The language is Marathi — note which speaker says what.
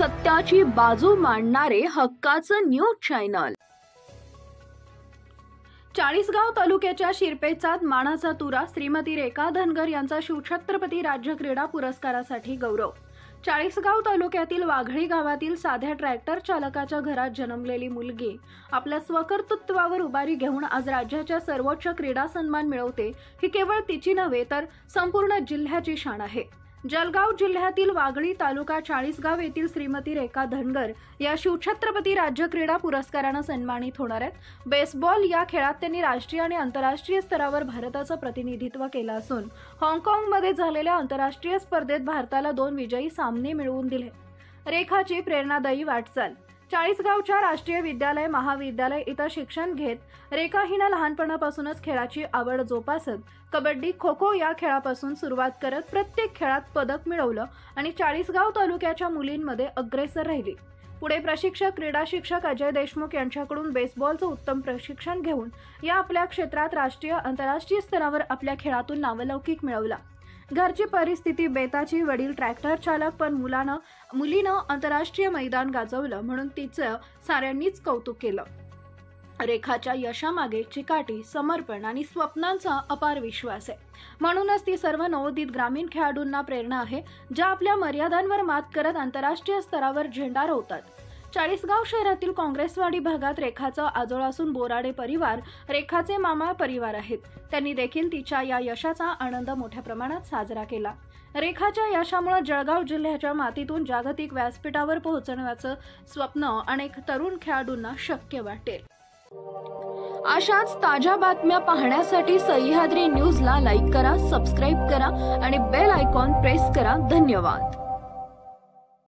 Speaker 1: सत्याची बाजू मांडणारे हक्काचं न्यूज चॅनल। चाळीसगाव तालुक्याच्या शिरपेचात मानाचा तुरा श्रीमती रेखा धनगर यांचा शिवछत्रपती राज्य क्रीडा पुरस्कारासाठी गौरव। चाळीसगाव तालुक्यातील वाघळी गावातील साध्या ट्रॅक्टर चालकाच्या घरात जन्मलेली मुलगी आपल्या स्वकर्तृत्वावर उभारी घेऊन आज राज्याच्या सर्वोच्च क्रीडा सन्मान मिळवते ही केवळ तिची नव्हे तर संपूर्ण जिल्ह्याची शान आहे। जळगाव जिल्ह्यातील वाघळी तालुका चाळीसगाव येथील श्रीमती रेखा धनगर या शिवछत्रपती राज्य क्रीडा पुरस्काराने सन्मानित होणार आहेत। बेसबॉल या खेळात त्यांनी राष्ट्रीय आणि आंतरराष्ट्रीय स्तरावर भारताचं प्रतिनिधित्व केलं असून हाँगकाँगमध्ये झालेल्या आंतरराष्ट्रीय स्पर्धेत भारताला 2 विजयी सामने मिळवून दिले। रेखाची प्रेरणादायी वाटचाल। चाळीसगावच्या राष्ट्रीय विद्यालय महाविद्यालय इथं शिक्षण घेत रेखा हिने लहानपणापासूनच खेळाची आवड जोपासत कबड्डी खो खो या खेळापासून सुरुवात करत प्रत्येक खेळात पदक मिळवलं आणि चाळीसगाव तालुक्याच्या मुलींमध्ये अग्रेसर राहिली। पुढे प्रशिक्षक क्रीडा शिक्षक अजय देशमुख यांच्याकडून बेसबॉलचं उत्तम प्रशिक्षण घेऊन या आपल्या क्षेत्रात राष्ट्रीय आंतरराष्ट्रीय स्तरावर आपल्या खेळातून नावलौकिक मिळवला। घरची परिस्थिती बेताची, वडील ट्रॅक्टर चालक, पण मुलीनं आंतरराष्ट्रीय मैदान गाजवलं म्हणून तिचं साऱ्यांनीच कौतुक केलं। रेखाच्या यशामागे चिकाटी, समर्पण आणि स्वप्नांचा अपार विश्वास आहे। म्हणूनच ती सर्व नवोदित ग्रामीण खेळाडूंना प्रेरणा आहे, ज्या आपल्या मर्यादांवर मात करत आंतरराष्ट्रीय स्तरावर झेंडा रोवतात। चाळीसगाव शहरातील काँग्रेसवाडी भागात रेखाचा आजोळ असून बोराडे परिवार रेखाचे मामा परिवार आहेत। त्यांनी देखील तिच्या या यशाचा आनंद मोठ्या प्रमाणात साजरा केला। रेखाच्या यशामुळे जळगाव जिल्ह्याच्या मातीतून जागतिक व्यासपीठावर पोहोचण्याचं स्वप्न अनेक तरुण खेळाडूंना शक्य वाटेल। अशाच ताज्या बातम्या पाहण्यासाठी सह्याद्री न्यूजला लाईक करा, सबस्क्राईब करा आणि बेल आयकॉन प्रेस करा। धन्यवाद।